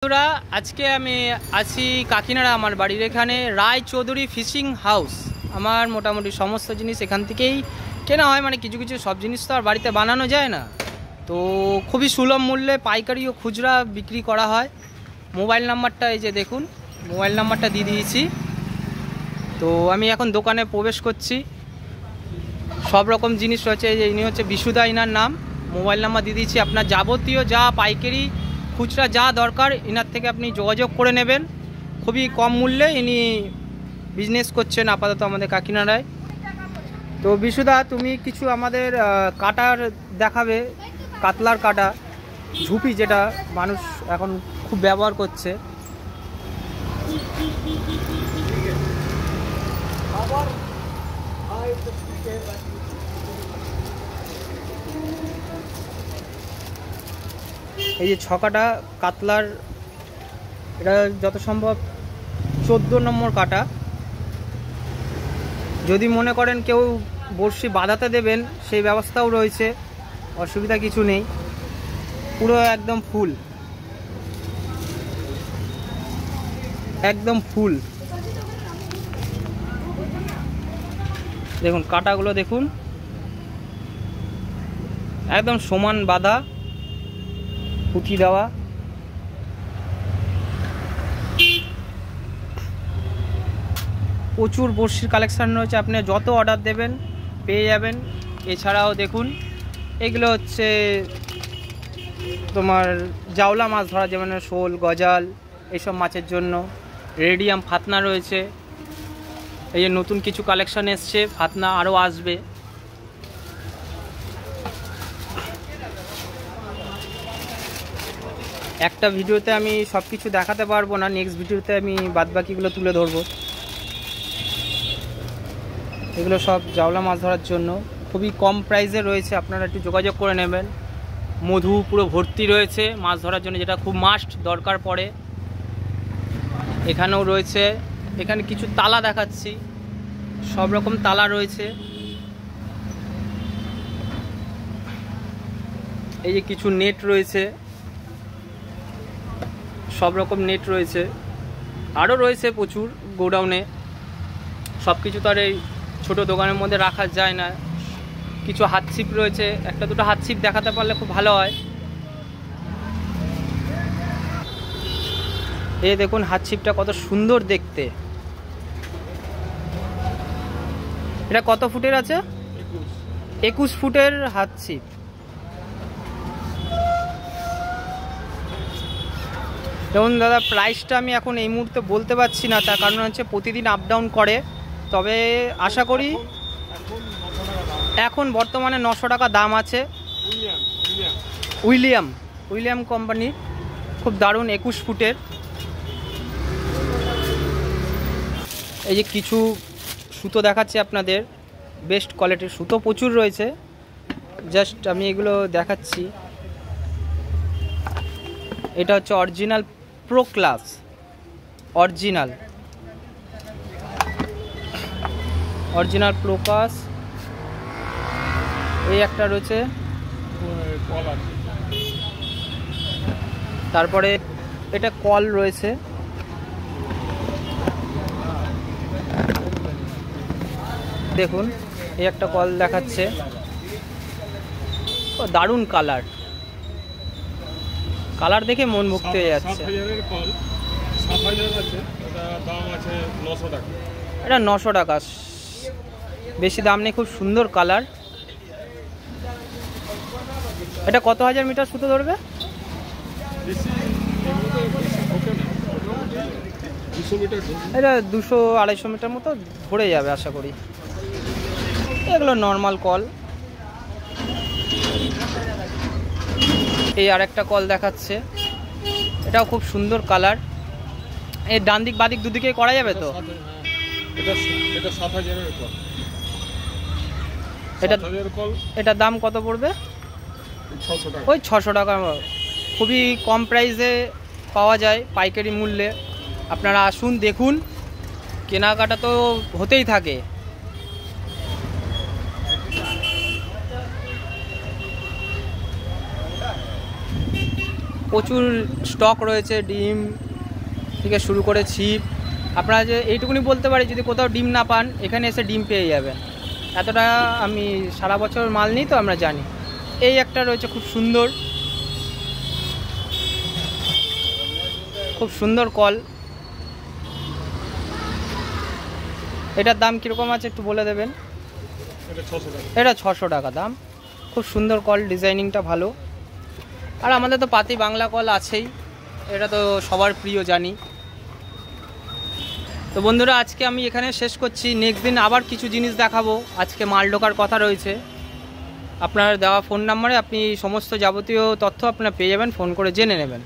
বন্ধুরা, আজকে আমি আছি কাকিনাড়া, আমার বাড়ির এখানে রায়চৌধুরী ফিশিং হাউস। আমার মোটামুটি সমস্ত জিনিস এখান থেকেই কেনা হয়, মানে কিছু কিছু সব জিনিস তো আর বাড়িতে বানানো যায় না, তো খুবই সুলভ মূল্যে পাইকারি ও খুচরা বিক্রি করা হয়। মোবাইল নাম্বারটা এই যে দেখুন, মোবাইল নাম্বারটা দিয়ে দিয়েছি। তো আমি এখন দোকানে প্রবেশ করছি। সব রকম জিনিস রয়েছে। এই যে ইনি হচ্ছে বিশুদা, ইনার নাম। মোবাইল নাম্বার দিয়ে দিয়েছি। আপনার যাবতীয় যা পাইকারি খুচরা যা দরকার ইনার থেকে আপনি যোগাযোগ করে নেবেন। খুবই কম মূল্যে ইনি বিজনেস করছেন আপাতত আমাদের কাকিনাড়ায়। তো বিশুদা, তুমি কিছু আমাদের কাটার দেখাবে, কাতলার কাটা, ঝুপি, যেটা মানুষ এখন খুব ব্যবহার করছে। এই যে ছকাটা কাতলার, এটা যত সম্ভব 14 নম্বর কাটা। যদি মনে করেন কেউ বড়শি বাঁধাতে দেবেন, সেই ব্যবস্থাও রয়েছে, অসুবিধা কিছু নেই। পুরো একদম ফুল, একদম ফুল। দেখুন কাটাগুলো, দেখুন একদম সমান বাঁধা, পুঁথি দেওয়া। প্রচুর বড়শির কালেকশান রয়েছে, আপনি যত অর্ডার দেবেন পেয়ে যাবেন। এছাড়াও দেখুন, এগুলো হচ্ছে তোমার জাওলা মাছ ধরা, যেমন শোল, গজাল, এইসব মাছের জন্য। রেডিয়াম ফাতনা রয়েছে। এই যে নতুন কিছু কালেকশান এসছে, ফাতনা আরও আসবে। একটা ভিডিওতে আমি সব কিছু দেখাতে পারবো না, নেক্সট ভিডিওতে আমি বাদবাকিগুলো তুলে ধরবো। এগুলো সব জাওলা মাছ ধরার জন্য খুবই কম প্রাইসে রয়েছে, আপনারা একটু যোগাযোগ করে নেবেন। মধু পুরো ভর্তি রয়েছে মাছ ধরার জন্য, যেটা খুব মাস্ট দরকার পড়ে। এখানেও রয়েছে, এখানে কিছু তালা দেখাচ্ছি, সব রকম তালা রয়েছে। এই যে কিছু নেট রয়েছে, সব রকম নেট রয়েছে, আরও রয়েছে প্রচুর গোডাউনে। সব কিছু তো আর এই ছোটো দোকানের মধ্যে রাখা যায় না। কিছু হাত ছিপ রয়েছে, একটা দুটো হাত ছিপ দেখাতে পারলে খুব ভালো হয়। এই দেখুন হাত ছিপটা কত সুন্দর দেখতে। এটা কত ফুটের আছে? 21 ফুটের হাত ছিপ। দেখুন দাদা, প্রাইসটা আমি এখন এই মুহূর্তে বলতে পারছি না, তার কারণ হচ্ছে প্রতিদিন আপ ডাউন করে। তবে আশা করি এখন বর্তমানে 900 টাকা দাম আছে। উইলিয়াম কোম্পানির খুব দারুণ 21 ফুটের। এই যে কিছু সুতো দেখাচ্ছি আপনাদের, বেস্ট কোয়ালিটির সুতো প্রচুর রয়েছে। জাস্ট আমি এগুলো দেখাচ্ছি। এটা হচ্ছে original pro class, original pro class. এই একটা রয়েছে, তারপরে এটা কল রয়েছে। দেখুন এই একটা কল দেখাচ্ছে, দারুণ কালার, কালার দেখে মন মুক্ত হয়ে যাচ্ছে। এটা 900 টাকা, বেশি দাম নেই, খুব সুন্দর কালার। এটা কত হাজার মিটার সুতো ধরবে? এটা 200-250 মিটার মতো ধরে যাবে আশা করি। এগুলো নর্মাল কল। এই আরেকটা কল দেখাচ্ছে, এটাও খুব সুন্দর কালার। এই ডান দিক বাদিক দুদিকে করা যাবে তো? এটার দাম কত পড়বে? ওই 600 টাকা। খুবই কম প্রাইসে পাওয়া যায় পাইকারি মূল্যে। আপনারা আসুন, দেখুন, কেনাকাটা তো হতেই থাকে। প্রচুর স্টক রয়েছে, ডিম থেকে শুরু করে ছিপ। আপনারা যে এইটুকুনি বলতে পারি, যদি কোথাও ডিম না পান এখানে এসে ডিম পেয়ে যাবেন। এতটা আমি সারা বছর মাল নিই তো আমরা জানি। এই একটা রয়েছে খুব সুন্দর, খুব সুন্দর কল। এটার দাম কীরকম আছে একটু বলে দেবেন? এটা 600 টাকা দাম। খুব সুন্দর কল, ডিজাইনিংটা ভালো। আর আমাদের তো পাতি বাংলা কল আছেই, এটা তো সবার প্রিয় জানি। তো বন্ধুরা, আজকে আমি এখানে শেষ করছি। নেক্সট দিন আবার কিছু জিনিস দেখাবো। আজকে মাল ঢোকার কথা রয়েছে। আপনার দেওয়া ফোন নাম্বারে আপনি সমস্ত যাবতীয় তথ্য আপনারা পেয়ে যাবেন, ফোন করে জেনে নেবেন।